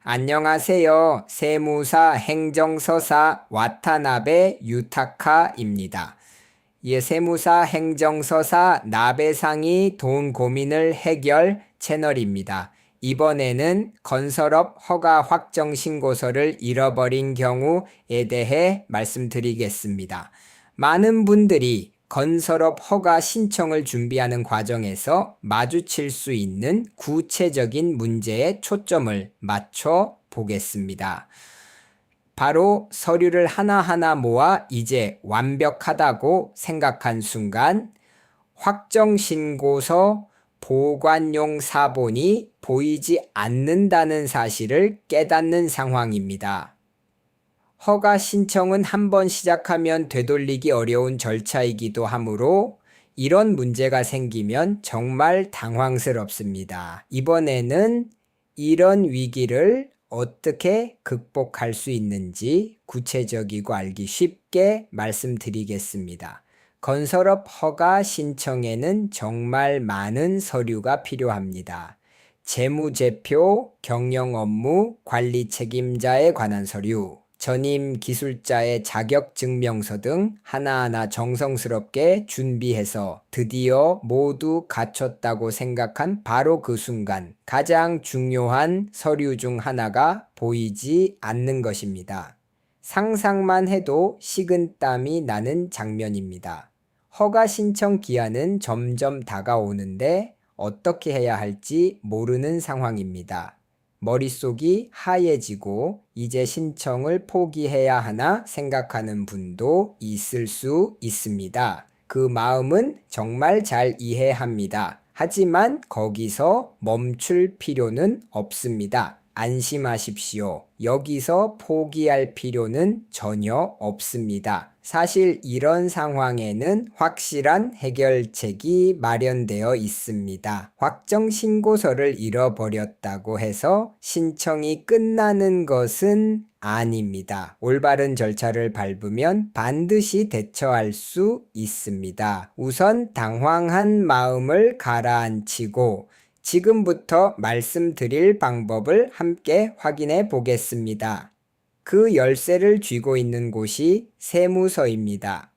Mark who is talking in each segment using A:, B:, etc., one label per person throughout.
A: 안녕하세요. 세무사 행정서사 와타나베 유타카입니다. 세무사 행정서사 나베상이 돈 고민을 해결 채널입니다. 이번에는 건설업 허가 확정 신고서를 잃어버린 경우에 대해 말씀드리겠습니다. 많은 분들이 건설업 허가 신청을 준비하는 과정에서 마주칠 수 있는 구체적인 문제에 초점을 맞춰 보겠습니다. 바로 서류를 하나하나 모아 이제 완벽하다고 생각한 순간 확정신고서 보관용 사본이 보이지 않는다는 사실을 깨닫는 상황입니다. 허가 신청은 한번 시작하면 되돌리기 어려운 절차이기도 하므로 이런 문제가 생기면 정말 당황스럽습니다. 이번에는 이런 위기를 어떻게 극복할 수 있는지 구체적이고 알기 쉽게 말씀드리겠습니다. 건설업 허가 신청에는 정말 많은 서류가 필요합니다. 재무제표, 경영 업무, 관리 책임자에 관한 서류, 전임 기술자의 자격증명서 등 하나하나 정성스럽게 준비해서 드디어 모두 갖췄다고 생각한 바로 그 순간 가장 중요한 서류 중 하나가 보이지 않는 것입니다. 상상만 해도 식은땀이 나는 장면입니다. 허가 신청 기한은 점점 다가오는데 어떻게 해야 할지 모르는 상황입니다. 머릿속이 하얘지고 이제 신청을 포기해야 하나 생각하는 분도 있을 수 있습니다. 그 마음은 정말 잘 이해합니다. 하지만 거기서 멈출 필요는 없습니다. 안심하십시오. 여기서 포기할 필요는 전혀 없습니다. 사실 이런 상황에는 확실한 해결책이 마련되어 있습니다. 확정신고서를 잃어버렸다고 해서 신청이 끝나는 것은 아닙니다. 올바른 절차를 밟으면 반드시 대처할 수 있습니다. 우선 당황한 마음을 가라앉히고 지금부터 말씀드릴 방법을 함께 확인해 보겠습니다. 그 열쇠를 쥐고 있는 곳이 세무서입니다.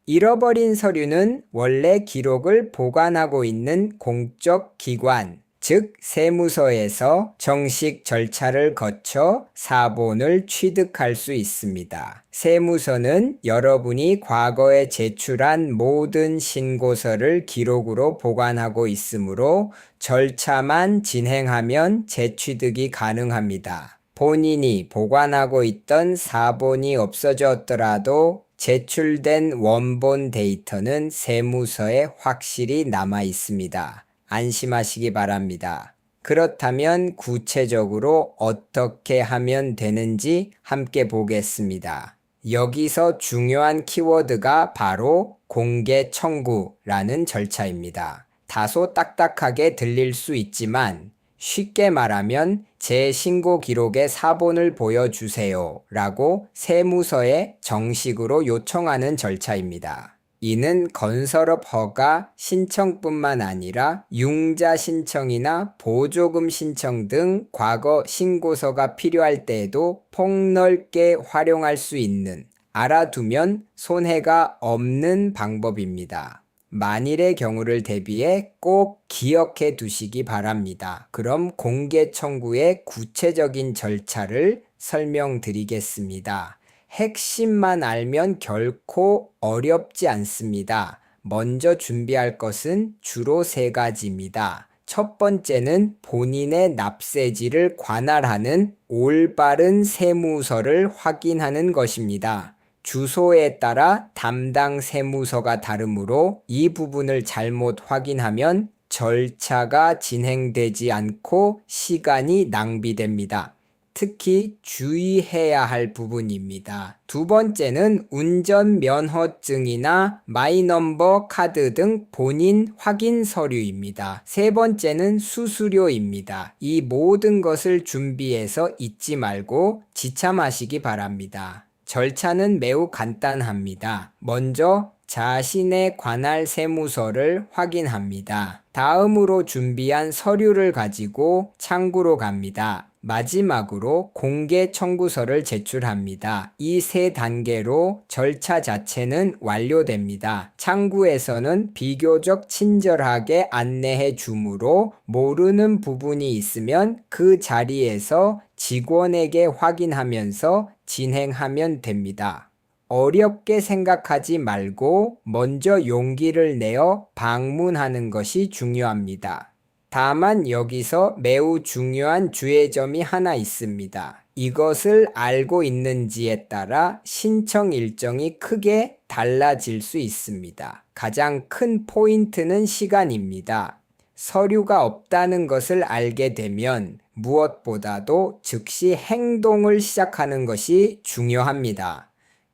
A: 잃어버린 서류는 원래 기록을 보관하고 있는 공적 기관, 즉 세무서에서 정식 절차를 거쳐 사본을 취득할 수 있습니다. 세무서는 여러분이 과거에 제출한 모든 신고서를 기록으로 보관하고 있으므로 절차만 진행하면 재취득이 가능합니다. 본인이 보관하고 있던 사본이 없어졌더라도 제출된 원본 데이터는 세무서에 확실히 남아 있습니다. 안심하시기 바랍니다. 그렇다면 구체적으로 어떻게 하면 되는지 함께 보겠습니다. 여기서 중요한 키워드가 바로 공개 청구라는 절차입니다. 다소 딱딱하게 들릴 수 있지만 쉽게 말하면 제 신고 기록의 사본을 보여주세요 라고 세무서에 정식으로 요청하는 절차입니다. 이는 건설업 허가 신청뿐만 아니라 융자 신청이나 보조금 신청 등 과거 신고서가 필요할 때에도 폭넓게 활용할 수 있는, 알아두면 손해가 없는 방법입니다. 만일의 경우를 대비해 꼭 기억해 두시기 바랍니다. 그럼 공개 청구의 구체적인 절차를 설명드리겠습니다. 핵심만 알면 결코 어렵지 않습니다. 먼저 준비할 것은 주로 3가지입니다. 첫 번째는 본인의 납세지를 관할하는 올바른 세무서를 확인하는 것입니다. 주소에 따라 담당 세무서가 다르므로 이 부분을 잘못 확인하면 절차가 진행되지 않고 시간이 낭비됩니다. 특히 주의해야 할 부분입니다. 두 번째는 운전면허증이나 마이넘버 카드 등 본인 확인 서류입니다. 세 번째는 수수료입니다. 이 모든 것을 준비해서 잊지 말고 지참하시기 바랍니다. 절차는 매우 간단합니다. 먼저 자신에 관할 세무서를 확인합니다. 다음으로 준비한 서류를 가지고 창구로 갑니다. 마지막으로 공개 청구서를 제출합니다. 이 세 단계로 절차 자체는 완료됩니다. 창구에서는 비교적 친절하게 안내해 주므로 모르는 부분이 있으면 그 자리에서 직원에게 확인하면서 진행하면 됩니다. 어렵게 생각하지 말고 먼저 용기를 내어 방문하는 것이 중요합니다. 다만 여기서 매우 중요한 주의점이 하나 있습니다. 이것을 알고 있는지에 따라 신청 일정이 크게 달라질 수 있습니다. 가장 큰 포인트는 시간입니다. 서류가 없다는 것을 알게 되면 무엇보다도 즉시 행동을 시작하는 것이 중요합니다.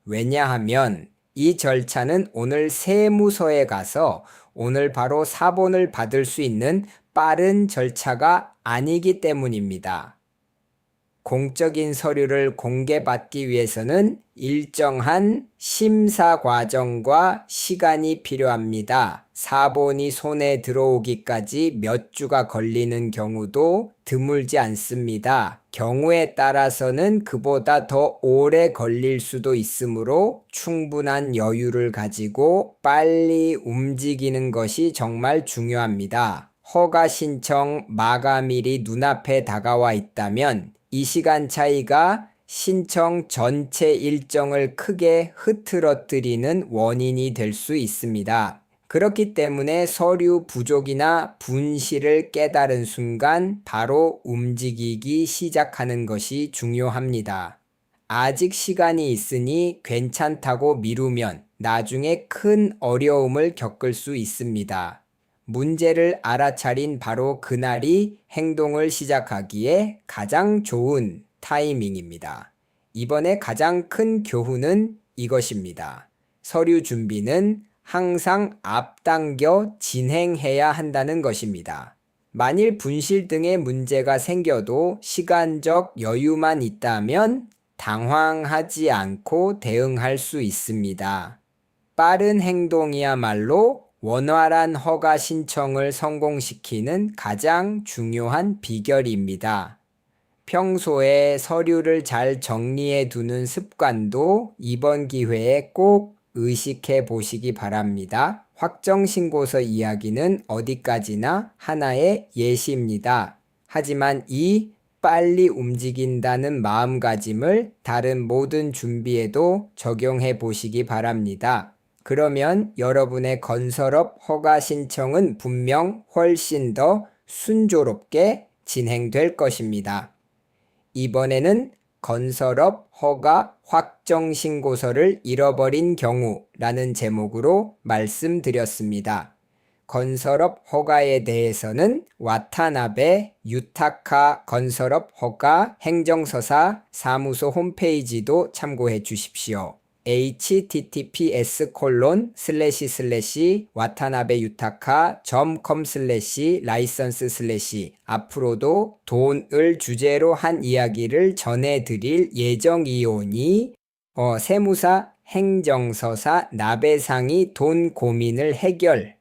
A: 왜냐하면 이 절차는 오늘 세무서에 가서 오늘 바로 사본을 받을 수 있는 빠른 절차가 아니기 때문입니다. 공적인 서류를 공개받기 위해서는 일정한 심사 과정과 시간이 필요합니다. 사본이 손에 들어오기까지 몇 주가 걸리는 경우도 드물지 않습니다. 경우에 따라서는 그보다 더 오래 걸릴 수도 있으므로 충분한 여유를 가지고 빨리 움직이는 것이 정말 중요합니다. 허가 신청 마감일이 눈앞에 다가와 있다면 이 시간 차이가 신청 전체 일정을 크게 흐트러뜨리는 원인이 될 수 있습니다. 그렇기 때문에 서류 부족이나 분실을 깨달은 순간 바로 움직이기 시작하는 것이 중요합니다. 아직 시간이 있으니 괜찮다고 미루면 나중에 큰 어려움을 겪을 수 있습니다. 문제를 알아차린 바로 그날이 행동을 시작하기에 가장 좋은 타이밍입니다. 이번에 가장 큰 교훈은 이것입니다. 서류 준비는 항상 앞당겨 진행해야 한다는 것입니다. 만일 분실 등의 문제가 생겨도 시간적 여유만 있다면 당황하지 않고 대응할 수 있습니다. 빠른 행동이야말로 원활한 허가 신청을 성공시키는 가장 중요한 비결입니다. 평소에 서류를 잘 정리해 두는 습관도 이번 기회에 꼭 의식해 보시기 바랍니다. 확정신고서 이야기는 어디까지나 하나의 예시입니다. 하지만 이 빨리 움직인다는 마음가짐을 다른 모든 준비에도 적용해 보시기 바랍니다. 그러면 여러분의 건설업 허가 신청은 분명 훨씬 더 순조롭게 진행될 것입니다. 이번에는 건설업 허가 확정신고서를 잃어버린 경우라는 제목으로 말씀드렸습니다. 건설업 허가에 대해서는 와타나베 유타카 건설업 허가 행정서사 사무소 홈페이지도 참고해 주십시오. https://watanabeutaka.com/license/ 앞으로도 돈을 주제로 한 이야기를 전해드릴 예정이오니 세무사 행정서사 나베상이 돈 고민을 해결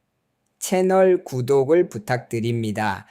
A: 채널 구독을 부탁드립니다.